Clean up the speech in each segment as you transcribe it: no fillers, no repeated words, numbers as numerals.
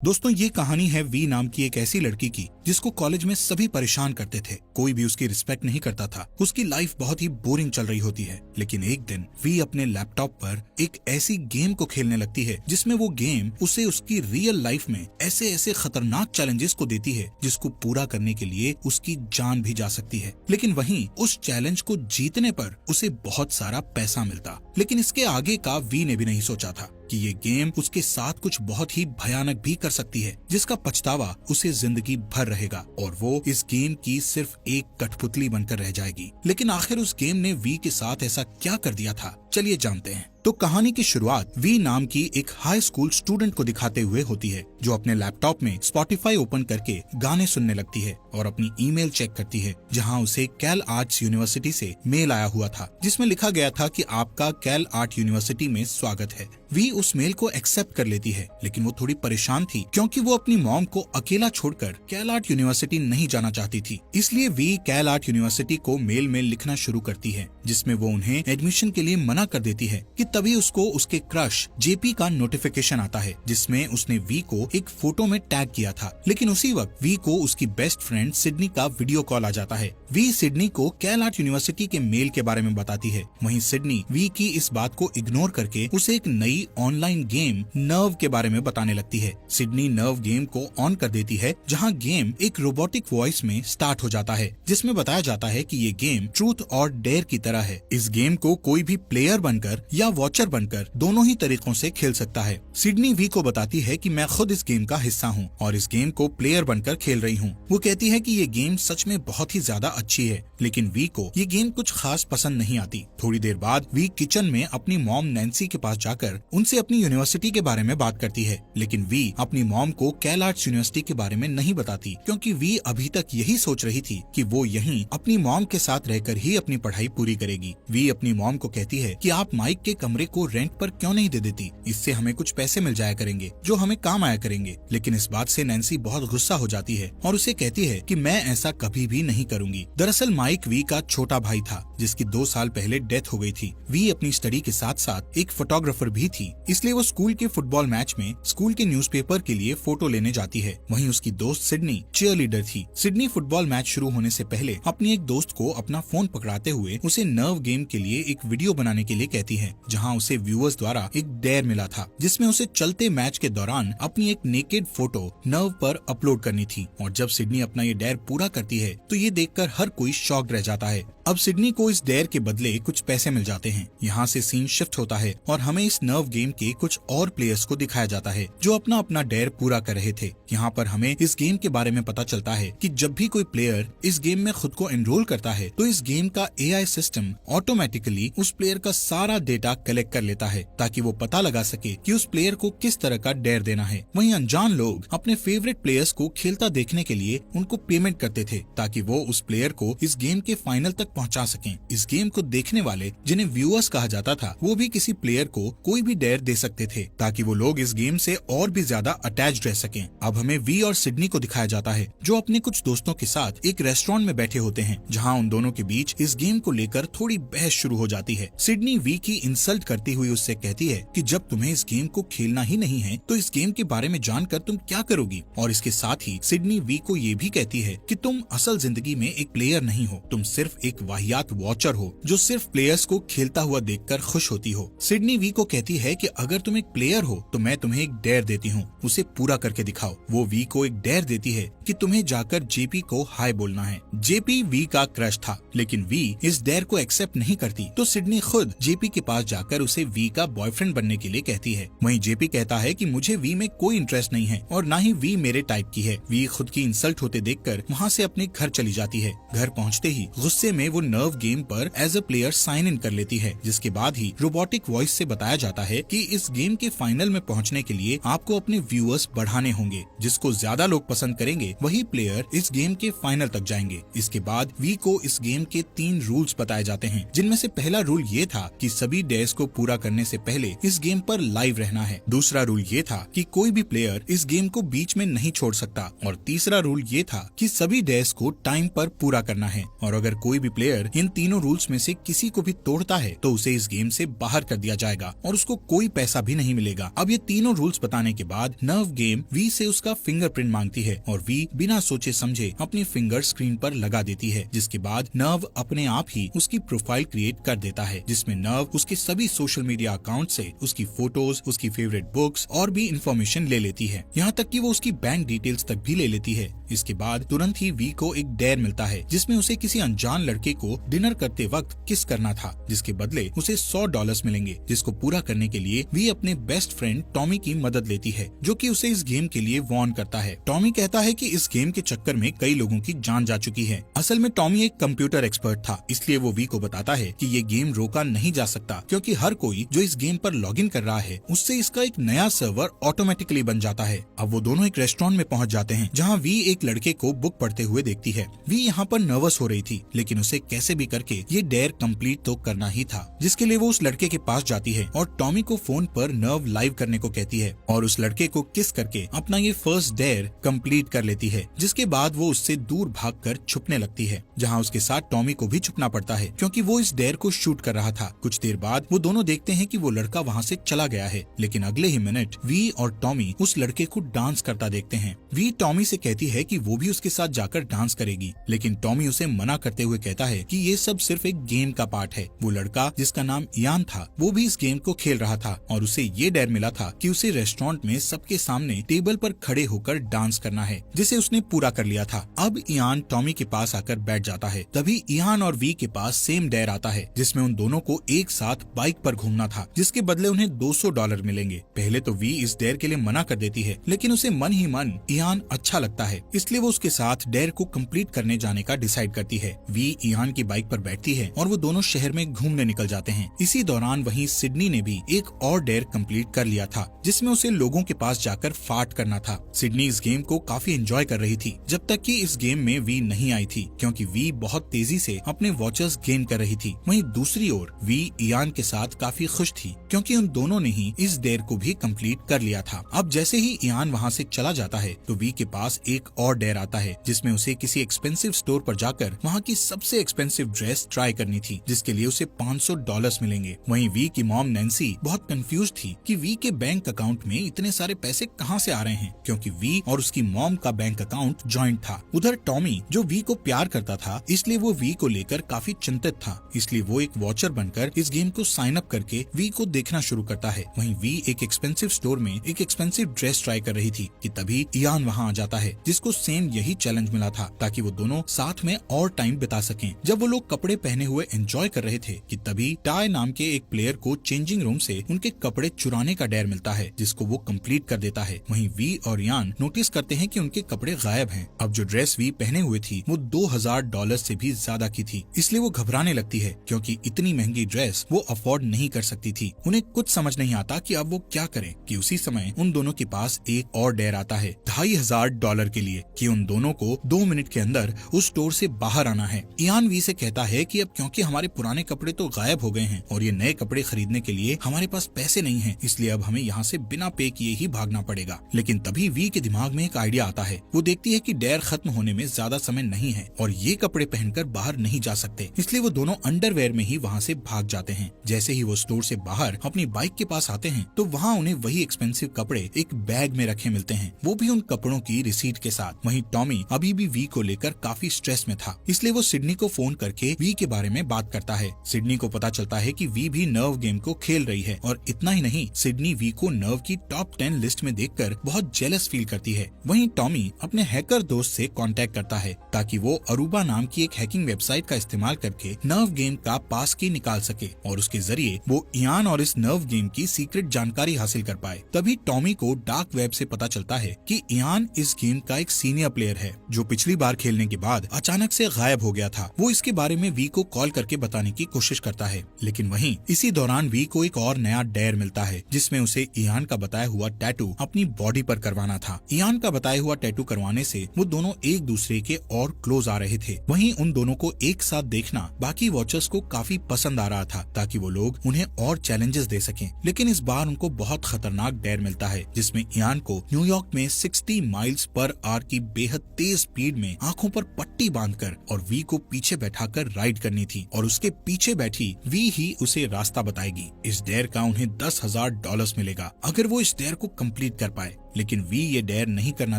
दोस्तों, ये कहानी है वी नाम की एक ऐसी लड़की की जिसको कॉलेज में सभी परेशान करते थे। कोई भी उसकी रिस्पेक्ट नहीं करता था। उसकी लाइफ बहुत ही बोरिंग चल रही होती है। लेकिन एक दिन वी अपने लैपटॉप पर एक ऐसी गेम को खेलने लगती है जिसमें वो गेम उसे उसकी रियल लाइफ में ऐसे ऐसे खतरनाक चैलेंजेस को देती है जिसको पूरा करने के लिए उसकी जान भी जा सकती है। लेकिन वहीं उस चैलेंज को जीतने पर उसे बहुत सारा पैसा मिलता। लेकिन इसके आगे का वी ने भी नहीं सोचा था कि ये गेम उसके साथ कुछ बहुत ही भयानक भी कर सकती है, जिसका पछतावा उसे जिंदगी भर रहेगा और वो इस गेम की सिर्फ एक कठपुतली बनकर रह जाएगी। लेकिन आखिर उस गेम ने वी के साथ ऐसा क्या कर दिया था, चलिए जानते हैं। तो कहानी की शुरुआत वी नाम की एक हाई स्कूल स्टूडेंट को दिखाते हुए होती है, जो अपने लैपटॉप में स्पॉटिफाई ओपन करके गाने सुनने लगती है और अपनी ईमेल चेक करती है, जहां उसे कैल आर्ट्स यूनिवर्सिटी से मेल आया हुआ था जिसमें लिखा गया था कि आपका कैल आर्ट यूनिवर्सिटी में स्वागत है। वी उस मेल को एक्सेप्ट कर लेती है, लेकिन वो थोड़ी परेशान थी क्योंकि वो अपनी मॉम को अकेला छोड़कर कैल आर्ट यूनिवर्सिटी नहीं जाना चाहती थी। इसलिए वी कैल आर्ट यूनिवर्सिटी को मेल में लिखना शुरू करती है, जिसमें वो उन्हें एडमिशन के लिए मना कर देती है कि तभी उसको उसके क्रश जेपी का नोटिफिकेशन आता है, जिसमें उसने वी को एक फोटो में टैग किया था। लेकिन उसी वक्त वी को उसकी बेस्ट फ्रेंड सिडनी का वीडियो कॉल आ जाता है। वी सिडनी को कैल आर्ट यूनिवर्सिटी के मेल के बारे में बताती है। वहीं सिडनी वी की इस बात को इग्नोर करके उसे एक नई ऑनलाइन गेम नर्व के बारे में बताने लगती है। सिडनी नर्व गेम को ऑन कर देती है, जहां गेम एक रोबोटिक वॉइस में स्टार्ट हो जाता है, जिसमें बताया जाता है कि ये गेम ट्रूथ और डेयर की तरह है। इस गेम को कोई भी प्लेयर बनकर या वॉचर बनकर दोनों ही तरीकों से खेल सकता है। सिडनी वी को बताती है कि मैं खुद इस गेम का हिस्सा हूँ और इस गेम को प्लेयर बनकर खेल रही हूँ। वो कहती है कि ये गेम सच में बहुत ही ज्यादा अच्छी है, लेकिन वी को ये गेम कुछ खास पसंद नहीं आती। थोड़ी देर बाद वी किचन में अपनी मॉम नैन्सी के पास जाकर उनसे अपनी यूनिवर्सिटी के बारे में बात करती है। लेकिन वी अपनी मॉम को कैल आर्ट्स यूनिवर्सिटी के बारे में नहीं बताती, क्योंकि वी अभी तक यही सोच रही थी कि वो यहीं अपनी मॉम के साथ रहकर ही अपनी पढ़ाई पूरी करेगी। वी अपनी मॉम को कहती है कि आप माइक के कमरे को रेंट पर क्यों नहीं दे देती, इससे हमें कुछ पैसे मिल जाया करेंगे जो हमें काम आया करेंगे। लेकिन इस बात से नैन्सी बहुत गुस्सा हो जाती है और उसे कहती है कि मैं ऐसा कभी भी नहीं करूंगी। दरअसल माइक वी का छोटा भाई था, जिसकी 2 साल पहले डेथ हो गई थी। वी अपनी स्टडी के साथ साथ एक फोटोग्राफर भी थी, इसलिए वो स्कूल के फुटबॉल मैच में स्कूल के न्यूज़पेपर के लिए फोटो लेने जाती है। वहीं उसकी दोस्त सिडनी चीयर लीडर थी। सिडनी फुटबॉल मैच शुरू होने से पहले अपनी एक दोस्त को अपना फोन पकड़ाते हुए उसे नर्व गेम के लिए एक वीडियो बनाने के लिए कहती है, जहां उसे व्यूअर्स द्वारा एक डेयर मिला था, जिसमें उसे चलते मैच के दौरान अपनी एक नेकेड फोटो नर्व पर अपलोड करनी थी। और जब सिडनी अपना ये डेयर पूरा करती है तो ये देखकर हर कोई शॉक्ड रह जाता है। अब सिडनी को इस डेयर के बदले कुछ पैसे मिल जाते हैं। यहाँ से सीन शिफ्ट होता है और हमें इस नर्व गेम के कुछ और प्लेयर्स को दिखाया जाता है जो अपना अपना डेयर पूरा कर रहे थे। यहाँ पर हमें इस गेम के बारे में पता चलता है कि जब भी कोई प्लेयर इस गेम में खुद को एनरोल करता है तो इस गेम का एआई सिस्टम ऑटोमेटिकली उस प्लेयर का सारा डेटा कलेक्ट कर लेता है, ताकि वो पता लगा सके कि उस प्लेयर को किस तरह का डेयर देना है। वहीं अनजान लोग अपने फेवरेट प्लेयर्स को खेलता देखने के लिए उनको पेमेंट करते थे, ताकि वो उस प्लेयर को इस गेम के फाइनल तक पहुंचा सकें। इस गेम को देखने वाले, जिन्हें व्यूअर्स कहा जाता था, वो भी किसी प्लेयर को कोई भी डेयर दे सकते थे, ताकि वो लोग इस गेम से और भी ज्यादा अटैच्ड रह सकें। अब हमें वी और सिडनी को दिखाया जाता है, जो अपने कुछ दोस्तों के साथ एक रेस्टोरेंट में बैठे होते हैं, जहां उन दोनों के बीच इस गेम को लेकर थोड़ी बहस शुरू हो जाती है। सिडनी वी की इंसल्ट करती हुई उससे कहती है कि जब तुम्हें इस गेम को खेलना ही नहीं है तो इस गेम के बारे में जानकर तुम क्या करोगी। और इसके साथ ही सिडनी वी को ये भी कहती है कि तुम असल जिंदगी में एक प्लेयर नहीं हो, तुम सिर्फ एक वाहियात वॉचर हो जो सिर्फ प्लेयर्स को खेलता हुआ देखकर खुश होती हो। सिडनी वी को कहती है कि अगर तुम एक प्लेयर हो तो मैं तुम्हें एक डेयर देती हूँ, उसे पूरा करके दिखाओ। वो वी को एक डेयर देती है कि तुम्हें जाकर जेपी को हाय बोलना है। जेपी वी का क्रश था, लेकिन वी इस डेयर को एक्सेप्ट नहीं करती, तो सिडनी खुद जेपी के पास जाकर उसे वी का बॉयफ्रेंड बनने के लिए कहती है। वहीं जेपी कहता है कि मुझे वी में कोई इंटरेस्ट नहीं है और ना ही वी मेरे टाइप की है। वी खुद की इंसल्ट होते देखकर वहाँ से अपने घर चली जाती है। घर पहुँचते ही गुस्से में वो नर्व गेम पर as a player sign in कर लेती है, जिसके बाद ही रोबोटिक वॉइस से बताया जाता है कि इस गेम के फाइनल में पहुंचने के लिए आपको अपने व्यूअर्स बढ़ाने होंगे। जिसको ज्यादा लोग पसंद करेंगे वही प्लेयर इस गेम के फाइनल तक जाएंगे। इसके बाद वी को इस गेम के 3 रूल्स बताए जाते हैं, जिनमें से पहला रूल ये था कि सभी डेज को पूरा करने से पहले इस गेम पर लाइव रहना है। दूसरा रूल ये था कि कोई भी प्लेयर इस गेम को बीच में नहीं छोड़ सकता। और तीसरा रूल ये था कि सभी डेज को टाइम पर पूरा करना है, और अगर कोई भी प्लेयर इन तीनों रूल्स में से किसी को भी तोड़ता है तो उसे इस गेम से बाहर कर दिया जाएगा और उसको कोई पैसा भी नहीं मिलेगा। अब ये तीनों रूल्स बताने के बाद नर्व गेम वी से उसका फिंगरप्रिंट मांगती है और वी बिना सोचे समझे अपनी फिंगर स्क्रीन पर लगा देती है, जिसके बाद नर्व अपने आप ही उसकी प्रोफाइल क्रिएट कर देता है, जिसमें नर्व उसके सभी सोशल मीडिया अकाउंट से उसकी फोटोज, उसकी फेवरेट बुक्स और भी इंफॉर्मेशन ले लेती है, यहाँ तक कि वो उसकी बैंक डिटेल्स तक भी ले लेती है। इसके बाद तुरंत ही वी को एक डेयर मिलता है, जिसमें उसे किसी अनजान लड़के को डिनर करते वक्त किस करना था, जिसके बदले उसे $100 मिलेंगे, जिसको पूरा करने के लिए वी अपने बेस्ट फ्रेंड टॉमी की मदद लेती है, जो कि उसे इस गेम के लिए वार्न करता है। टॉमी कहता है कि इस गेम के चक्कर में कई लोगों की जान जा चुकी है। असल में टॉमी एक कंप्यूटर एक्सपर्ट था, इसलिए वो वी को बताता है कि ये गेम रोका नहीं जा सकता, क्योंकि हर कोई जो इस गेम पर लॉगिन कर रहा है उससे इसका एक नया सर्वर ऑटोमेटिकली बन जाता है। अब वो दोनों एक रेस्टोरेंट में पहुंच जाते हैं, जहां वी एक लड़के को बुक पढ़ते हुए देखती है। वी यहाँ पर नर्वस हो रही थी, लेकिन उसे कैसे भी करके ये डेयर कंप्लीट तो करना ही था, जिसके लिए वो उस लड़के के पास जाती है और टॉमी को फोन पर नर्व लाइव करने को कहती है और उस लड़के को किस करके अपना ये फर्स्ट डेयर कंप्लीट कर लेती है, जिसके बाद वो उससे दूर भागकर छुपने लगती है, जहाँ उसके साथ टॉमी को भी छुपना पड़ता है, क्योंकि वो इस डेयर को शूट कर रहा था। कुछ देर बाद वो दोनों देखते हैं कि वो लड़का वहाँ से चला गया है, लेकिन अगले ही मिनट वी और टॉमी उस लड़के को डांस करता देखते हैं। वी टॉमी से कहती है कि वो भी उसके साथ जाकर डांस करेगी, लेकिन टॉमी उसे मना करते हुए कहता है कि ये सब सिर्फ एक गेम का पार्ट है। वो लड़का जिसका नाम इयान था, वो भी इस गेम को खेल रहा था और उसे ये डर मिला था कि उसे रेस्टोरेंट में सबके सामने टेबल पर खड़े होकर डांस करना है, जिसे उसने पूरा कर लिया था। अब इयान टॉमी के पास आकर बैठ जाता है। तभी इयान और वी के पास सेम डेयर आता है, जिसमें उन दोनों को एक साथ बाइक पर घूमना था, जिसके बदले उन्हें $200 मिलेंगे। पहले तो वी इस डेयर के लिए मना कर देती है, लेकिन उसे मन ही मन इयान अच्छा लगता है, इसलिए वो उसके साथ डेयर को कंप्लीट करने जाने का डिसाइड करती है। वी इयान की बाइक पर बैठती है और वो दोनों शहर में घूमने निकल जाते हैं। इसी दौरान वहीं सिडनी ने भी एक और डेयर कंप्लीट कर लिया था, जिसमें उसे लोगों के पास जाकर फाट करना था। सिडनी इस गेम को काफी एंजॉय कर रही थी, जब तक कि इस गेम में वी नहीं आई थी, क्योंकि वी बहुत तेजी से अपने वॉचर्स गेन कर रही थी। वहीं दूसरी ओर वी इयान के साथ काफी खुश थी, क्योंकि उन दोनों ने ही इस डेयर को भी कंप्लीट कर लिया था। अब जैसे ही इयान वहाँ से चला जाता है, तो वी के पास एक और डेयर आता है, जिसमें उसे किसी एक्सपेंसिव स्टोर पर जाकर वहाँ की सबसे एक्सपेंसिव ड्रेस ट्राई करनी थी, जिसके लिए उसे $500 मिलेंगे। वहीं वी की मॉम नैन्सी बहुत कंफ्यूज थी कि वी के बैंक अकाउंट में इतने सारे पैसे कहाँ से आ रहे हैं, क्योंकि वी और उसकी मॉम का बैंक अकाउंट जॉइंट था। उधर टॉमी जो वी को प्यार करता था, इसलिए वो वी को लेकर काफी चिंतित था, इसलिए वो एक वॉचर बनकर इस गेम को साइन अप करके वी को देखना शुरू करता है। वहीं वी एक एक्सपेंसिव स्टोर में एक एक्सपेंसिव ड्रेस ट्राई कर रही थी कि तभी इयान वहाँ आ जाता है, जिसको सेम यही चैलेंज मिला था, ताकि वो दोनों साथ में और टाइम बिता सकें। जब वो लोग कपड़े पहने हुए एंजॉय कर रहे थे कि तभी टाई नाम के एक प्लेयर को चेंजिंग रूम से उनके कपड़े चुराने का डेयर मिलता है, जिसको वो कंप्लीट कर देता है। वहीं वी और इयान नोटिस करते हैं कि उनके कपड़े गायब हैं। अब जो ड्रेस वी पहने हुए थी वो $2000 से भी ज्यादा की थी, इसलिए वो घबराने लगती है, क्योंकि इतनी महंगी ड्रेस वो अफोर्ड नहीं कर सकती थी। उन्हें कुछ समझ नहीं आता कि अब वो क्या करें कि उसी समय उन दोनों के पास एक और डेयर आता है $2500 के लिए, कि उन दोनों को 2 मिनट के अंदर उस स्टोर से बाहर आना है। इयान वी से कहता है कि अब क्योंकि हमारे पुराने कपड़े तो गायब हो गए हैं और ये नए कपड़े खरीदने के लिए हमारे पास पैसे नहीं हैं, इसलिए अब हमें यहाँ से बिना पे किए ही भागना पड़ेगा। लेकिन तभी वी के दिमाग में एक आइडिया आता है। वो देखती है कि डेयर खत्म होने में ज्यादा समय नहीं है और ये कपड़े पहनकर बाहर नहीं जा सकते, इसलिए वो दोनों अंडरवेयर में ही वहाँ से भाग जाते हैं। जैसे ही वो स्टोर से बाहर अपनी बाइक के पास आते हैं, तो वहाँ उन्हें वही एक्सपेंसिव कपड़े एक बैग में रखे मिलते हैं, वो भी उन कपड़ों की रिसीट के साथ। वहीं टॉमी अभी भी वी को लेकर काफी स्ट्रेस में था, इसलिए वो सिडनी को फोन करके वी के बारे में बात करता है। सिडनी को पता चलता है कि वी भी नर्व गेम को खेल रही है, और इतना ही नहीं, सिडनी वी को नर्व की टॉप 10 लिस्ट में देखकर बहुत जेलस फील करती है। वहीं टॉमी अपने हैकर दोस्त से कांटेक्ट करता है, ताकि वो अरूबा नाम की एक हैकिंग वेबसाइट का इस्तेमाल करके नर्व गेम का पास की निकाल सके और उसके जरिए वो इयान और इस नर्व गेम की सीक्रेट जानकारी हासिल कर पाए। तभी टॉमी को डार्क वेब से पता चलता है कि इयान इस गेम का एक सीनियर प्लेयर है, जो पिछली बार खेलने के बाद अचानक से गायब हो गया था। वो इसके बारे में वी को कॉल करके बताने की कोशिश करता है, लेकिन वहीं इसी दौरान वी को एक और नया डेयर मिलता है, जिसमें उसे इयान का बताया हुआ टैटू अपनी बॉडी पर करवाना था। इयान का बताया हुआ टैटू करवाने से वो दोनों एक दूसरे के और क्लोज आ रहे थे। वहीं उन दोनों को एक साथ देखना बाकी वॉचर्स को काफी पसंद आ रहा था, ताकि वो लोग उन्हें और चैलेंजेस दे सकें। लेकिन इस बार उनको बहुत खतरनाक डेयर मिलता है, जिसमें इयान को न्यूयॉर्क में 60 माइल्स पर आवर की बेहद तेज स्पीड में आंखों पर पट्टी बांधकर और वी को पीछे बैठाकर राइड करनी थी और उसके पीछे बैठी वी ही उसे रास्ता बताएगी। इस डेयर का उन्हें $10,000 मिलेगा अगर वो इस डेयर को कंप्लीट कर पाए। लेकिन वी ये डेयर नहीं करना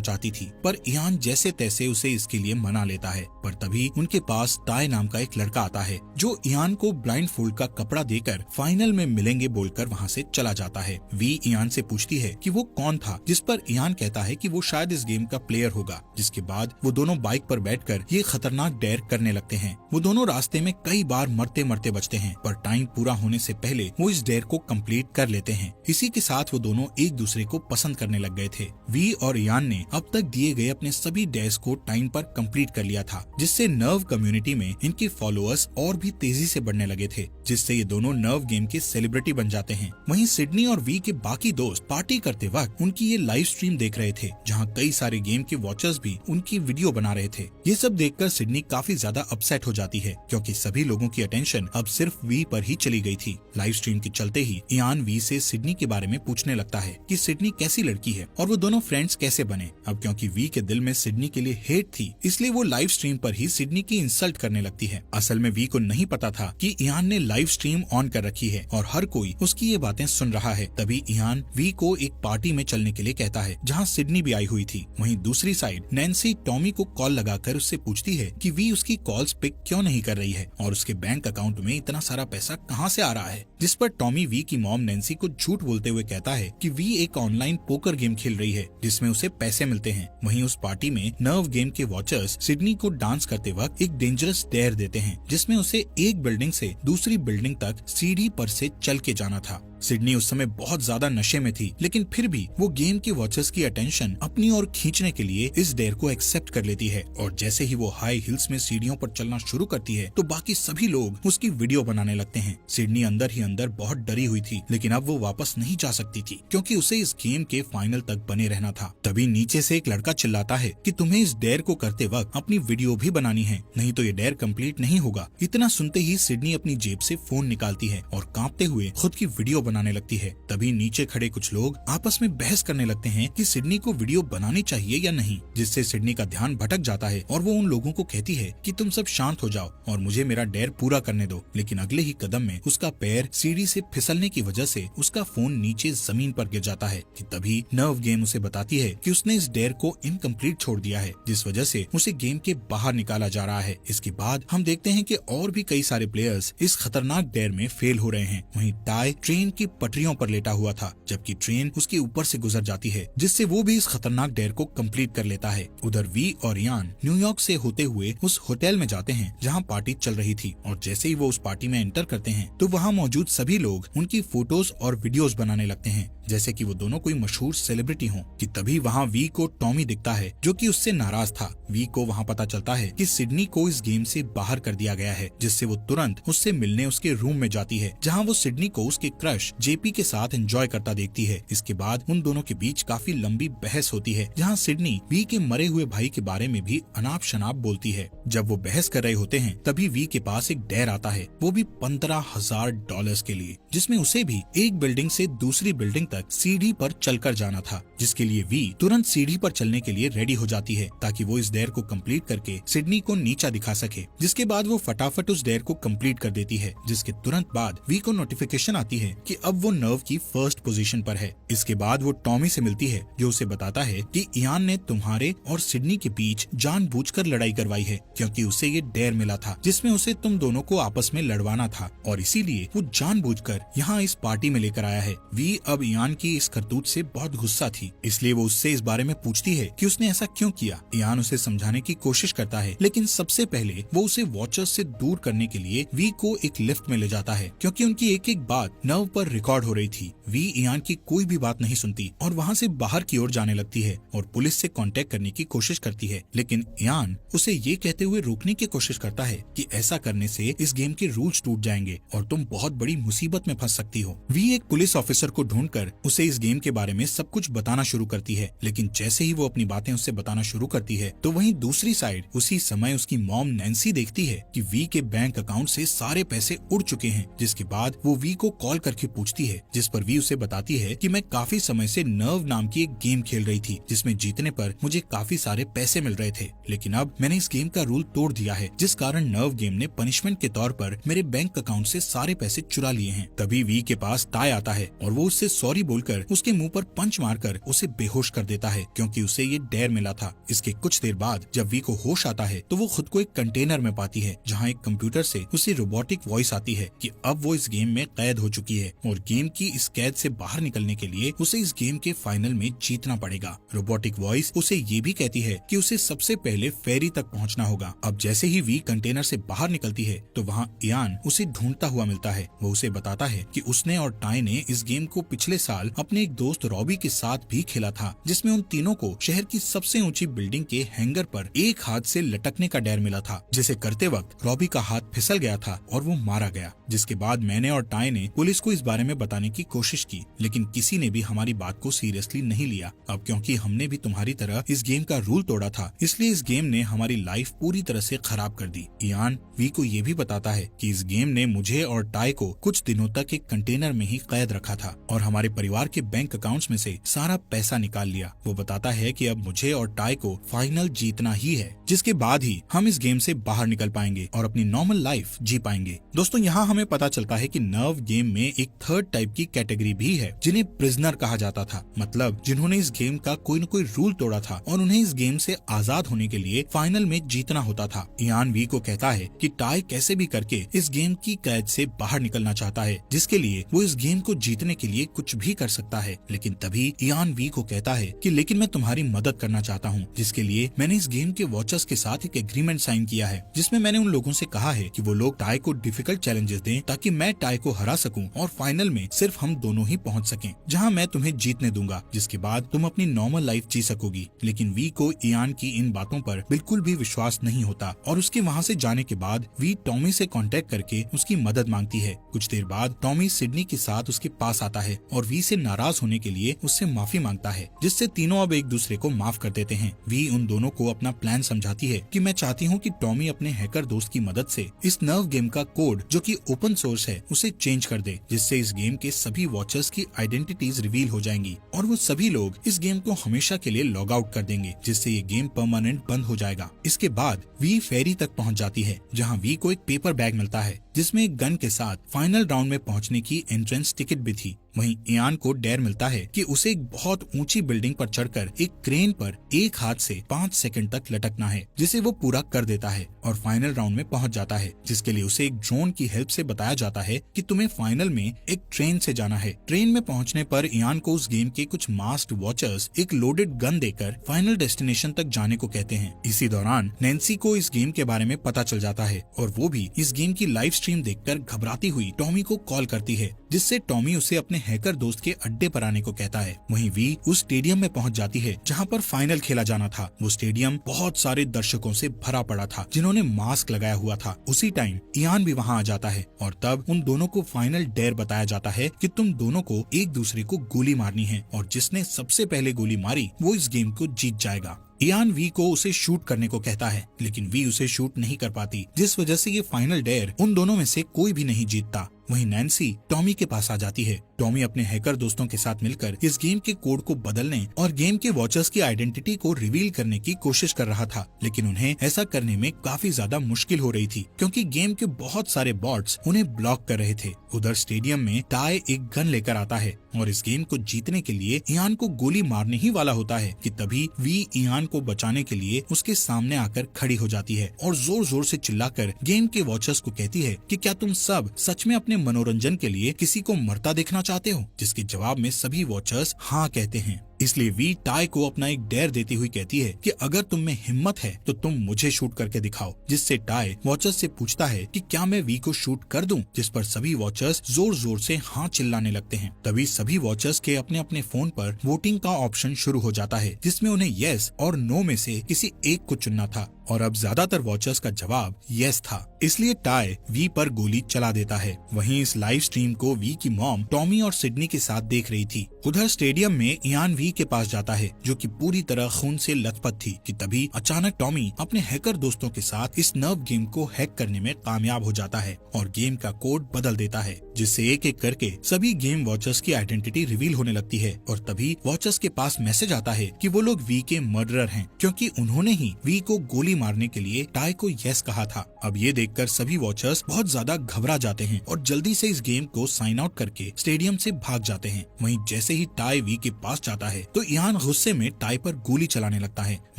चाहती थी, पर इयान जैसे तैसे उसे इसके लिए मना लेता है। पर तभी उनके पास टाई नाम का एक लड़का आता है जो इयान को ब्लाइंड फोल्ड का कपड़ा देकर फाइनल में मिलेंगे बोलकर वहाँ से चला जाता है। वी इयान से पूछती है कि वो कौन था, जिस पर इयान कहता है कि वो शायद इस गेम का प्लेयर होगा। जिसके बाद वो दोनों बाइक पर बैठकर ये खतरनाक डेयर करने लगते हैं। वो दोनों रास्ते में कई बार मरते मरते बचते हैं, पर टाइम पूरा होने से पहले वो इस डेयर को कंप्लीट कर लेते हैं। इसी के साथ वो दोनों एक दूसरे को पसंद करने लग गए थे। वी और इयान ने अब तक दिए गए अपने सभी डेयर्स को टाइम पर कंप्लीट कर लिया था, जिससे नर्व कम्युनिटी में इनके फॉलोअर्स और भी तेजी से बढ़ने लगे थे, जिससे ये दोनों नर्व गेम के सेलिब्रिटी बन जाते हैं। वहीं सिडनी और वी के बाकी दोस्त पार्टी करते वक्त उनकी ये लाइव स्ट्रीम देख रहे थे, जहां कई सारे गेम के वॉचर्स भी उनकी वीडियो बना रहे थे। ये सब देखकर सिडनी काफी ज्यादा अपसेट हो जाती है, क्योंकि सभी लोगों की अटेंशन अब सिर्फ वी पर ही चली गई थी। लाइव स्ट्रीम के चलते ही इयान वी से सिडनी के बारे में पूछने लगता है कि सिडनी कैसी लड़की है और वो दोनों फ्रेंड्स कैसे बने। अब क्योंकि वी के दिल में सिडनी के लिए हेट थी, इसलिए वो लाइव स्ट्रीम पर ही सिडनी की इंसल्ट करने लगती है। असल में वी को नहीं पता था कि इयान ने लाइव स्ट्रीम ऑन कर रखी है और हर कोई उसकी ये बातें सुन रहा है। तभी इयान वी को एक पार्टी में चलने के लिए कहता है, जहाँ सिडनी भी आई हुई थी। वहीं दूसरी साइड नैन्सी टॉमी को कॉल लगाकर उससे पूछती है कि वी उसकी कॉल्स पिक क्यों नहीं कर रही है और उसके बैंक अकाउंट में इतना सारा पैसा कहाँ से आ रहा है। जिस पर टॉमी वी की मॉम नैन्सी को झूठ बोलते हुए कहता है कि वी एक ऑनलाइन पोकर गेम खेल रही है जिसमें उसे पैसे मिलते हैं। वहीं उस पार्टी में नर्व गेम के वॉचर्स सिडनी को डांस करते वक्त एक डेंजरस डेयर देते हैं, जिसमें उसे एक बिल्डिंग से दूसरी बिल्डिंग तक सीढ़ी पर से चल के जाना था। सिडनी उस समय बहुत ज्यादा नशे में थी, लेकिन फिर भी वो गेम के वॉचर्स की अटेंशन अपनी ओर खींचने के लिए इस डेयर को एक्सेप्ट कर लेती है और जैसे ही वो हाई हिल्स में सीढ़ियों पर चलना शुरू करती है तो बाकी सभी लोग उसकी वीडियो बनाने लगते हैं। सिडनी अंदर ही अंदर बहुत डरी हुई थी, लेकिन अब वो वापस नहीं जा सकती थी क्योंकि उसे इस गेम के फाइनल तक बने रहना था। तभी नीचे से एक लड़का चिल्लाता है कि तुम्हें इस डेयर को करते वक्त अपनी वीडियो भी बनानी है, नहीं तो ये डेयर कंप्लीट नहीं होगा। इतना सुनते ही सिडनी अपनी जेब से फोन निकालती है और कांपते हुए खुद की वीडियो बनाने लगती है। तभी नीचे खड़े कुछ लोग आपस में बहस करने लगते हैं कि सिडनी को वीडियो बनानी चाहिए या नहीं, जिससे सिडनी का ध्यान भटक जाता है और वो उन लोगों को कहती है कि तुम सब शांत हो जाओ और मुझे मेरा डेयर पूरा करने दो। लेकिन अगले ही कदम में उसका पैर सीढ़ी से फिसलने की वजह से उसका फोन नीचे जमीन पर गिर जाता है कि तभी नर्व गेम उसे बताती है कि उसने इस डेयर को इनकम्प्लीट छोड़ दिया है, जिस वजह से उसे गेम के बाहर निकाला जा रहा है। इसके बाद हम देखते हैं कि और भी कई सारे प्लेयर्स इस खतरनाक डेयर में फेल हो रहे हैं। वहीं टाई ट्रेन की पटरियों पर लेटा हुआ था, जबकि ट्रेन उसके ऊपर से गुजर जाती है, जिससे वो भी इस खतरनाक डेयर को कंप्लीट कर लेता है। उधर वी और इयान न्यूयॉर्क से होते हुए उस होटल में जाते हैं जहां पार्टी चल रही थी और जैसे ही वो उस पार्टी में एंटर करते हैं तो वहां मौजूद सभी लोग उनकी फोटोज और वीडियोस बनाने लगते हैं जैसे कि वो दोनों कोई मशहूर सेलिब्रिटी हों। कि तभी वहां वी को टॉमी दिखता है जो कि उससे नाराज था। वी को वहां पता चलता है कि सिडनी को इस गेम से बाहर कर दिया गया है, जिससे वो तुरंत उससे मिलने उसके रूम में जाती है, जहां वो सिडनी को उसके क्रश जेपी के साथ एंजॉय करता देखती है। इसके बाद उन दोनों के बीच काफी लंबी बहस होती है, जहां सिडनी वी के मरे हुए भाई के बारे में भी अनाप शनाप बोलती है। जब वो बहस कर रहे होते हैं तभी वी के पास एक डेयर आता है, वो भी $15,000 के लिए, जिसमें उसे भी एक बिल्डिंग से दूसरी बिल्डिंग तक सीढ़ी पर चलकर जाना था, जिसके लिए वी तुरंत सीढ़ी पर चलने के लिए रेडी हो जाती है ताकि वो इस डेयर को कंप्लीट करके सिडनी को नीचा दिखा सके। जिसके बाद वो फटाफट उस डेयर को कंप्लीट कर देती है, जिसके तुरंत बाद वी को नोटिफिकेशन आती है कि अब वो नर्व की फर्स्ट पोजीशन पर है। इसके बाद वो टॉमी से मिलती है जो उसे बताता है कि इयान ने तुम्हारे और सिडनी के बीच जानबूझकर लड़ाई करवाई है, क्योंकि उसे ये डेयर मिला था जिसमें उसे तुम दोनों को आपस में लड़वाना था और इसीलिए वो जानबूझकर यहाँ इस पार्टी में लेकर आया है। वी अब इयान की इस करतूत से बहुत गुस्सा थी, इसलिए वो उससे इस बारे में पूछती है कि उसने ऐसा क्यों किया। इयान उसे समझाने की कोशिश करता है, लेकिन सबसे पहले वो उसे वॉचर्स से दूर करने के लिए वी को एक लिफ्ट में ले जाता है, क्योंकि उनकी एक एक बात नर्व पर रिकॉर्ड हो रही थी। वी इयान की कोई भी बात नहीं सुनती और वहाँ से बाहर की ओर जाने लगती है और पुलिस से कांटेक्ट करने की कोशिश करती है, लेकिन इयान उसे ये कहते हुए रोकने की कोशिश करता है कि ऐसा करने से इस गेम के रूल्स टूट जाएंगे और तुम बहुत बड़ी मुसीबत में फंस सकती हो। वी एक पुलिस ऑफिसर को ढूंढकर आकर उसे इस गेम के बारे में सब कुछ बताना शुरू करती है। लेकिन जैसे ही वो अपनी बातें उससे बताना शुरू करती है तो वहीं दूसरी साइड उसी समय उसकी मॉम नैन्सी देखती है कि वी के बैंक अकाउंट से सारे पैसे उड़ चुके हैं। जिसके बाद वो वी को कॉल करके पूछती है, जिस पर वी उसे बताती है कि मैं काफी समय से नर्व नाम की एक गेम खेल रही थी जिसमें जीतने पर मुझे काफी सारे पैसे मिल रहे थे, लेकिन अब मैंने इस गेम का रूल तोड़ दिया है, जिस कारण नर्व गेम ने पनिशमेंट के तौर पर मेरे बैंक अकाउंट से सारे पैसे चुरा लिए हैं। तभी वी के पास टाई आता है और वो उससे सॉरी बोलकर उसके मुंह पर पंच मारकर उसे बेहोश कर देता है, क्योंकि उसे ये डेयर मिला था। इसके कुछ देर बाद जब वी को होश आता है तो वो खुद को एक कंटेनर में पाती है जहाँ एक कंप्यूटर से उसे रोबोटिक वॉइस आती है कि अब वो इस गेम में कैद हो चुकी है और गेम की इस कैद से बाहर निकलने के लिए उसे इस गेम के फाइनल में जीतना पड़ेगा। रोबोटिक वॉइस उसे ये भी कहती है कि उसे सबसे पहले फेरी तक पहुंचना होगा। अब जैसे ही वी कंटेनर से बाहर निकलती है तो वहाँ इयान उसे ढूंढता हुआ मिलता है। वो उसे बताता है कि उसने और टाई ने इस गेम को पिछले साल अपने एक दोस्त रॉबी के साथ भी खेला था, जिसमें उन तीनों को शहर की सबसे ऊंची बिल्डिंग के हैंगर पर एक हाथ से लटकने का डर मिला था, जिसे करते वक्त रॉबी का हाथ फिसल गया था और वो मारा गया। जिसके बाद मैंने और टाई ने पुलिस को इस बारे में बताने की कोशिश की, लेकिन किसी ने भी हमारी बात को सीरियसली नहीं लिया। अब क्योंकि हमने भी तुम्हारी तरह इस गेम का रूल तोड़ा था, इसलिए इस गेम ने हमारी लाइफ पूरी तरह से खराब कर दी। इयान वी को ये भी बताता है कि इस गेम ने मुझे और टाई को कुछ दिनों तक एक कंटेनर में ही कैद रखा था और हमारे परिवार के बैंक अकाउंट्स में से सारा पैसा निकाल लिया। वो बताता है कि अब मुझे और टाई को फाइनल जीतना ही है, जिसके बाद ही हम इस गेम से बाहर निकल पाएंगे और अपनी नॉर्मल लाइफ जी पाएंगे। दोस्तों, यहाँ हमें पता चलता है कि नर्व गेम में एक थर्ड टाइप की कैटेगरी भी है, जिन्हें प्रिजनर कहा जाता था, मतलब जिन्होंने इस गेम का कोई न कोई रूल तोड़ा था और उन्हें इस गेम से आजाद होने के लिए फाइनल में जीतना होता था। इयान वी को कहता है कि टाई कैसे भी करके इस गेम की कैद से बाहर निकलना चाहता है, जिसके लिए वो इस गेम को जीतने के लिए कुछ भी कर सकता है। लेकिन तभी इयान वी को कहता है कि लेकिन मैं तुम्हारी मदद करना चाहता हूँ, जिसके लिए मैंने इस गेम के वॉचर्स के साथ एक एग्रीमेंट साइन किया है, जिसमें मैंने उन लोगों से कहा है कि वो लोग टाई को डिफिकल्ट चैलेंजेस दें ताकि मैं टाई को हरा सकूं और फाइनल में सिर्फ हम दोनों ही पहुंच सकें, जहां मैं तुम्हें जीतने दूंगा, जिसके बाद तुम अपनी नॉर्मल लाइफ जी सकोगी। लेकिन वी को इयान की इन बातों पर बिल्कुल भी विश्वास नहीं होता और उसके वहां से जाने के बाद वी टॉमी से कांटेक्ट करके उसकी मदद मांगती है। कुछ देर बाद टॉमी सिडनी के साथ उसके पास आता है और वी से नाराज होने के लिए उससे माफी मांगता है, जिससे तीनों अब एक दूसरे को माफ कर देते हैं। वी उन दोनों को अपना प्लान समझाती है कि मैं चाहती हूँ कि टॉमी अपने हैकर दोस्त की मदद से इस नर्व गेम का कोड, जो कि ओपन सोर्स है, उसे चेंज कर दे, जिससे इस गेम के सभी वॉचर्स की आइडेंटिटीज रिवील हो जाएंगी और वो सभी लोग इस गेम को हमेशा के लिए लॉग आउट कर देंगे, जिससे ये गेम परमानेंट बंद हो जाएगा। इसके बाद वी फेरी तक पहुंच जाती है, जहां वी को एक पेपर बैग मिलता है जिसमें एक गन के साथ फाइनल राउंड में पहुंचने की एंट्रेंस टिकट भी थी। वहीं इयान को डेयर मिलता है कि उसे एक बहुत ऊंची बिल्डिंग पर चढ़कर एक क्रेन पर एक हाथ से 5 सेकंड तक लटकना है, जिसे वो पूरा कर देता है और फाइनल राउंड में पहुंच जाता है, जिसके लिए उसे एक ड्रोन की हेल्प से बताया जाता है कि तुम्हें फाइनल में एक ट्रेन से जाना है। ट्रेन में पहुंचने पर इयान को उस गेम के कुछ मास्क्ड वॉचर्स एक लोडेड गन देकर फाइनल डेस्टिनेशन तक जाने को कहते हैं। इसी दौरान नैन्सी को इस गेम के बारे में पता चल जाता है और वो भी इस गेम की लाइव स्ट्रीम देखकर घबराती हुई टॉमी को कॉल करती है, जिससे टॉमी उसे अपने हैकर दोस्त के अड्डे पर आने को कहता है। वहीं वी उस स्टेडियम में पहुंच जाती है जहां पर फाइनल खेला जाना था। वो स्टेडियम बहुत सारे दर्शकों से भरा पड़ा था जिन्होंने मास्क लगाया हुआ था। उसी टाइम इयान भी वहां आ जाता है और तब उन दोनों को फाइनल डेयर बताया जाता है कि तुम दोनों को एक दूसरे को गोली मारनी है और जिसने सबसे पहले गोली मारी वो इस गेम को जीत जाएगा। इयान वी को उसे शूट करने को कहता है, लेकिन वी उसे शूट नहीं कर पाती, जिस वजह से ये फाइनल डेयर उन दोनों में से कोई भी नहीं जीतता। वहीं नैन्सी टॉमी के पास आ जाती है। टॉमी अपने हैकर दोस्तों के साथ मिलकर इस गेम के कोड को बदलने और गेम के वॉचर्स की आइडेंटिटी को रिवील करने की कोशिश कर रहा था, लेकिन उन्हें ऐसा करने में काफी ज्यादा मुश्किल हो रही थी क्योंकि गेम के बहुत सारे बॉट्स उन्हें ब्लॉक कर रहे थे। उधर स्टेडियम में टाई एक गन लेकर आता है और इस गेम को जीतने के लिए इयान को गोली मारने ही वाला होता है कि तभी वी इयान को बचाने के लिए उसके सामने आकर खड़ी हो जाती है और जोर जोर से चिल्लाकर गेम के वॉचर्स को कहती है कि क्या तुम सब सच में अपने मनोरंजन के लिए किसी को मरता देखना चाहते हो, जिसके जवाब में सभी वॉचर्स हाँ कहते हैं। इसलिए वी टाई को अपना एक डेयर देती हुई कहती है कि अगर तुम में हिम्मत है तो तुम मुझे शूट करके दिखाओ, जिससे टाई वॉचर्स से पूछता है कि क्या मैं वी को शूट कर दूं, जिस पर सभी वॉचर्स जोर जोर से हाँ चिल्लाने लगते हैं। तभी सभी वॉचर्स के अपने अपने फोन पर वोटिंग का ऑप्शन शुरू हो जाता है, जिसमें उन्हें येस और नो में से किसी एक को चुनना था और अब ज्यादातर वॉचर्स का जवाब येस था। इसलिए टाई वी पर गोली चला देता है। वहीं इस लाइव स्ट्रीम को वी की मॉम टॉमी और सिडनी के साथ देख रही थी। उधर स्टेडियम में इयान वी के पास जाता है, जो कि पूरी तरह खून से लथपथ थी कि तभी अचानक टॉमी अपने हैकर दोस्तों के साथ इस नर्व गेम को हैक करने में कामयाब हो जाता है और गेम का कोड बदल देता है, जिससे एक एक करके सभी गेम वॉचर्स की आइडेंटिटी रिवील होने लगती है। और तभी वॉचर्स के पास मैसेज आता है कि वो लोग वी के मर्डरर हैं, क्योंकि उन्होंने ही वी को गोली मारने के लिए टाई को यस कहा था। अब ये देखकर सभी वॉचर्स बहुत ज्यादा घबरा जाते हैं और जल्दी से इस गेम को साइन आउट करके स्टेडियम से भाग जाते हैं। वहीं जैसे ही टाई वी के पास जाता है तो इयान गुस्से में टाई पर गोली चलाने लगता है,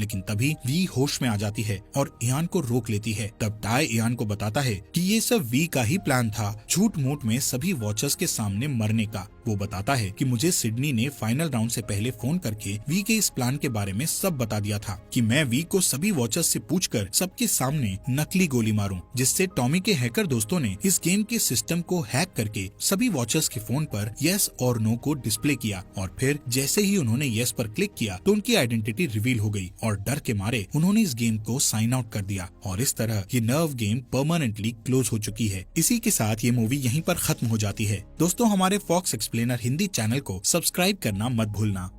लेकिन तभी वी होश में आ जाती है और इयान को रोक लेती है। तब टाई इयान को बताता है कि ये सब वी का ही प्लान था, झूठ मूठ में सभी वॉचर्स के सामने मरने का। वो बताता है कि मुझे सिडनी ने फाइनल राउंड से पहले फोन करके वी के इस प्लान के बारे में सब बता दिया था कि मैं वी को सभी वॉचर्स से पूछकर सबके सामने नकली गोली मारूं, जिससे टॉमी के हैकर दोस्तों ने इस गेम के सिस्टम को हैक करके सभी वॉचर्स के फोन पर यस और नो को डिस्प्ले किया और फिर जैसे ही उन्होंने यस पर क्लिक किया तो उनकी आइडेंटिटी रिवील हो गई और डर के मारे उन्होंने इस गेम को साइन आउट कर दिया और इस तरह ये नर्व गेम परमानेंटली क्लोज हो चुकी है। इसी के साथ ये मूवी यहीं पर खत्म हो जाती है। दोस्तों, हमारे फॉक्स एक्सप्लेनर हिंदी चैनल को सब्सक्राइब करना मत भूलना।